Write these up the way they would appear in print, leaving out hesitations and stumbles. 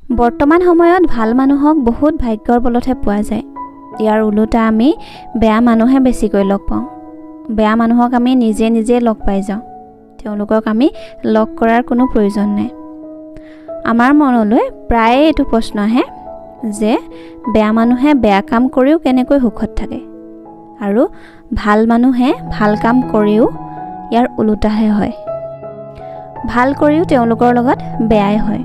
বৰ্তমান সময়ত ভাল মানুহক বহুত ভাগ্যৰ বলতহে পোৱা যায়। ইয়াৰ ওলোটা আমি বেয়া মানুহে বেছিকৈ লগ পাওঁ। বেয়া মানুহক আমি নিজে নিজে লগ পাই যাওঁ। তেওঁলোকক আমি লগ কৰাৰ কোনো প্ৰয়োজন নাই। আমাৰ মনলৈ প্ৰায়ে এইটো প্ৰশ্ন আহে যে বেয়া মানুহে বেয়া কাম কৰিও কেনেকৈ সুখত থাকে, আৰু ভাল মানুহে ভাল কাম কৰিও ইয়াৰ ওলোটাহে হয়। ভাল কৰিও তেওঁলোকৰ লগত বেয়াই হয়।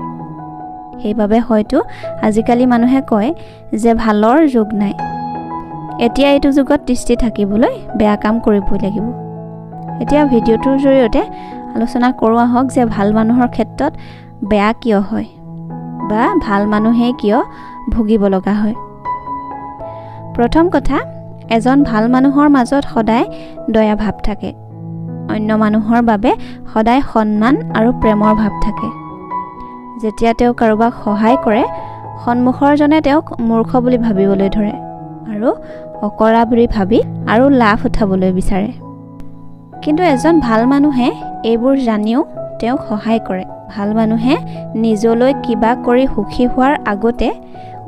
সেইবাবে হয়তো আজিকালি মানুহে কয় যে ভালৰ যুগ নাই। এতিয়া এইটো যুগত দৃষ্টি থাকিবলৈ বেয়া কাম কৰিবই লাগিব। এতিয়া ভিডিঅ'টোৰ জৰিয়তে আলোচনা কৰোঁ আহক যে ভাল মানুহৰ ক্ষেত্ৰত বেয়া কিয় হয়, বা ভাল মানুহেই কিয় ভুগিব লগা হয়। প্ৰথম কথা, এজন ভাল মানুহৰ মাজত সদায় দয়া ভাৱ থাকে। অন্য মানুহৰ বাবে সদায় সন্মান আৰু প্ৰেমৰ ভাৱ থাকে। যেতিয়া তেওঁ কাৰোবাক সহায় কৰে, সন্মুখৰজনে তেওঁক মূৰ্খ বুলি ভাবিবলৈ ধৰে আৰু অকৰা বুলি ভাবি আৰু লাভ উঠাবলৈ বিচাৰে। কিন্তু এজন ভাল মানুহে এইবোৰ জানিও তেওঁক সহায় কৰে। ভাল মানুহে নিজলৈ কিবা কৰি সুখী হোৱাৰ আগতে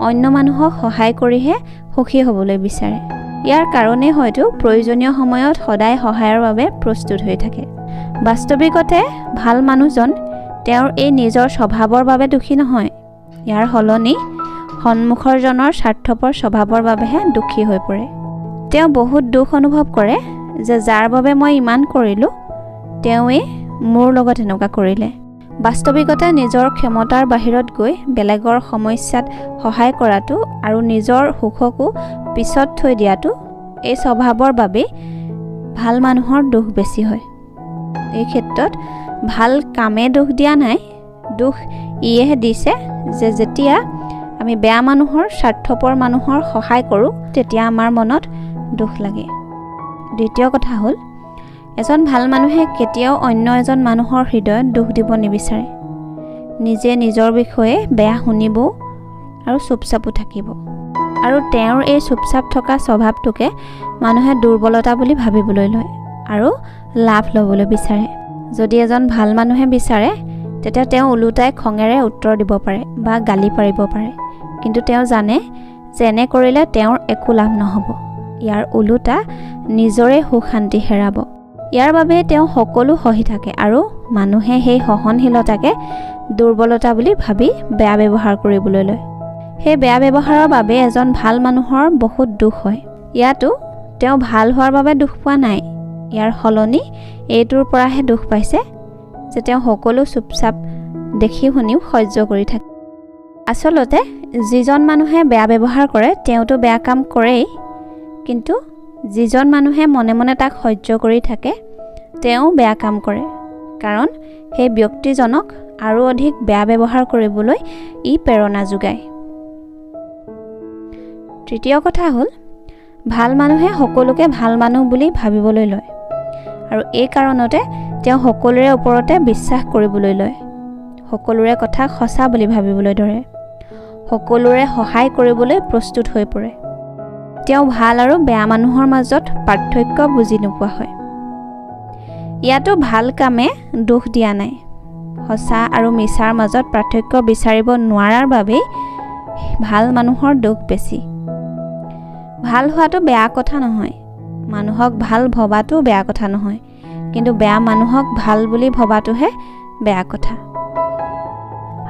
অন্য মানুহক সহায় কৰিহে সুখী হ'বলৈ বিচাৰে। ইয়াৰ কাৰণে হয়তো প্ৰয়োজনীয় সময়ত সদায় সহায়ৰ বাবে প্ৰস্তুত হৈ থাকে। বাস্তৱিকতে ভাল মানুহজন তেওঁৰ এই নিজৰ স্বভাৱৰ বাবে দুখী নহয়। ইয়াৰ সলনি সন্মুখৰজনৰ স্বাৰ্থপৰ স্বভাৱৰ বাবেহে দুখী হৈ পৰে। তেওঁ বহুত দুখ অনুভৱ কৰে যে যাৰ বাবে মই ইমান কৰিলোঁ, তেওঁৱে মোৰ লগত এনেকুৱা কৰিলে। বাস্তৱিকতে নিজৰ ক্ষমতাৰ বাহিৰত গৈ বেলেগৰ সমস্যাত সহায় কৰাটো আৰু নিজৰ সুখকো পিছত থৈ দিয়াটো, এই স্বভাৱৰ বাবেই ভাল মানুহৰ দুখ বেছি হয়। এই ক্ষেত্ৰত ভাল কামে দুখ দিয়া নাই, দুখ ইয়েহে দিছে যে যেতিয়া আমি বেয়া মানুহৰ স্বাৰ্থপৰ মানুহৰ সহায় কৰোঁ, তেতিয়া আমাৰ মনত দুখ লাগে। দ্বিতীয় কথা হ'ল, এজন ভাল মানুহে কেতিয়াও অন্য এজন মানুহৰ হৃদয়ত দুখ দিব নিবিচাৰে। নিজে নিজৰ বিষয়ে বেয়া শুনিবও আৰু চুপচাপো থাকিব। আৰু তেওঁৰ এই চুপচাপ থকা স্বভাৱটোকে মানুহে দুৰ্বলতা বুলি ভাবিবলৈ লয় আৰু লাভ ল'বলৈ বিচাৰে। যদি এজন ভাল মানুহে বিচাৰে, তেতিয়া তেওঁ ওলোটাই খঙেৰে উত্তৰ দিব পাৰে বা গালি পাৰিব পাৰে। কিন্তু তেওঁ জানে যে এনে কৰিলে তেওঁৰ একো লাভ নহ'ব। ইয়াৰ ওলোটা নিজৰে সুখ শান্তি হেৰাব। ইয়াৰ বাবে তেওঁ সকলো সহি থাকে আৰু মানুহে সেই সহনশীলতাকে দুৰ্বলতা বুলি ভাবি বেয়া ব্যৱহাৰ কৰিবলৈ লয়। সেই বেয়া ব্যৱহাৰৰ বাবে এজন ভাল মানুহৰ বহুত দুখ হয়। ইয়াতো তেওঁ ভাল হোৱাৰ বাবে দুখ পোৱা নাই। ইয়াৰ সলনি এইটোৰ পৰাহে দুখ পাইছে যে তেওঁ সকলো চুপচাপ দেখি শুনিও সহ্য কৰি থাকে। আচলতে যিজন মানুহে বেয়া ব্যৱহাৰ কৰে তেওঁতো বেয়া কাম কৰেই, কিন্তু যিজন মানুহে মনে মনে তাক সহ্য কৰি থাকে তেওঁ বেয়া কাম কৰে, কাৰণ সেই ব্যক্তিজনক আৰু অধিক বেয়া ব্যৱহাৰ কৰিবলৈ ই প্ৰেৰণা যোগায়। তৃতীয় কথা হ'ল, ভাল মানুহে সকলোকে ভাল মানুহ বুলি ভাবিবলৈ লয় আৰু এই কাৰণতে তেওঁ সকলোৰে ওপৰতে বিশ্বাস কৰিবলৈ লয়। সকলোৰে কথা সঁচা বুলি ভাবিবলৈ ধৰে। সকলোৰে সহায় কৰিবলৈ প্ৰস্তুত হৈ পৰে। তেওঁ ভাল আৰু বেয়া মানুহৰ মাজত পাৰ্থক্য বুজি নোপোৱা হয়। ইয়াতো ভাল কামে দুখ দিয়া নাই। সঁচা আৰু মিছাৰ মাজত পাৰ্থক্য বিচাৰিব নোৱাৰাৰ বাবেই ভাল মানুহৰ দুখ বেছি। ভাল হোৱাটো বেয়া কথা নহয়, মানুহক ভাল ভবাটো বেয়া কথা নহয়, কিন্তু বেয়া মানুহক ভাল বুলি ভবাটোহে বেয়া কথা।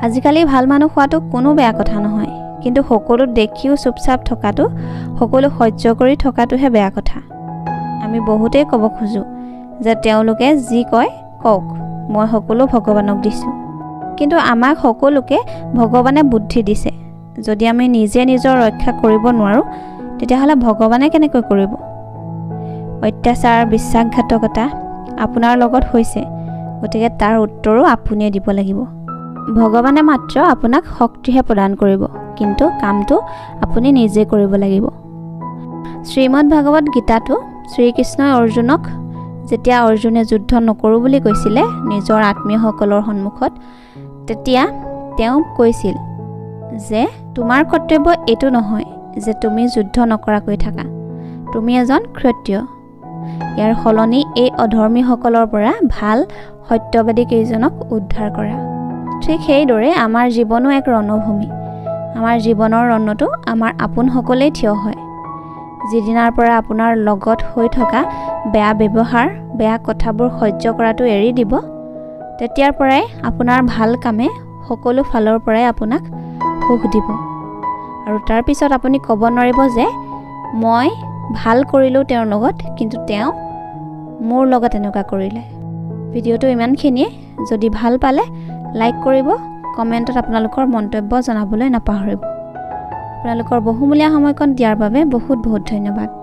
আজিকালি ভাল মানুহ হোৱাটো কোনো বেয়া কথা নহয়, কিন্তু সকলো দেখিও চুপচাপ থকাটো, সকলো সহ্য কৰি থকাটোহে বেয়া কথা। আমি বহুতেই ক'ব খোজোঁ যে তেওঁলোকে যি কয় কওক, মই সকলো ভগৱানক দিছোঁ। কিন্তু আমাক সকলোকে ভগৱানে বুদ্ধি দিছে। যদি আমি নিজে নিজৰ ৰক্ষা কৰিব নোৱাৰোঁ, তেতিয়াহ'লে ভগৱানে কেনেকৈ কৰিব? অত্যাচাৰ, বিশ্বাসঘাতকতা আপোনাৰ লগত হৈছে, গতিকে তাৰ উত্তৰো আপুনিয়ে দিব লাগিব। ভগৱানে মাত্ৰ আপোনাক শক্তিহে প্ৰদান কৰিব, কিন্তু কামটো আপুনি নিজে কৰিব লাগিব। শ্ৰীমদ ভাগৱত গীতাতো শ্ৰীকৃষ্ণই অৰ্জুনক, যেতিয়া অৰ্জুনে যুদ্ধ নকৰোঁ বুলি কৈছিলে নিজৰ আত্মীয়সকলৰ সন্মুখত, তেতিয়া তেওঁ কৈছিল যে তোমাৰ কৰ্তব্য এইটো নহয় যে তুমি যুদ্ধ নকৰাকৈ থাকা, তুমি এজন ক্ষত্ৰিয়। ইয়াৰ সলনি এই অধৰ্মীসকলৰ পৰা ভাল সত্যবাদী কেইজনক উদ্ধাৰ কৰা। ঠিক সেইদৰে আমাৰ জীৱনো এক ৰণভূমি। আমাৰ জীৱনৰ ৰণতো আমাৰ আপোনসকলেই থিয় হয়। যিদিনাৰ পৰা আপোনাৰ লগত হৈ থকা বেয়া ব্যৱহাৰ, বেয়া কথাবোৰ সহ্য কৰাটো এৰি দিব, তেতিয়াৰ পৰাই আপোনাৰ ভাল কামে সকলো ফালৰ পৰাই আপোনাক সুখ দিব। আৰু তাৰপিছত আপুনি ক'ব নোৱাৰিব যে মই ভাল কৰিলোঁ তেওঁৰ লগত, কিন্তু তেওঁ মোৰ লগত এনেকুৱা কৰিলে। ভিডিঅ'টো ইমানখিনিয়ে। যদি ভাল পালে লাইক কৰিব, কমেণ্টত আপোনালোকৰ মন্তব্য জনাবলৈ নাপাহৰিব। আপোনালোকৰ বহুমূলীয়া সময়কণ দিয়াৰ বাবে বহুত বহুত ধন্যবাদ।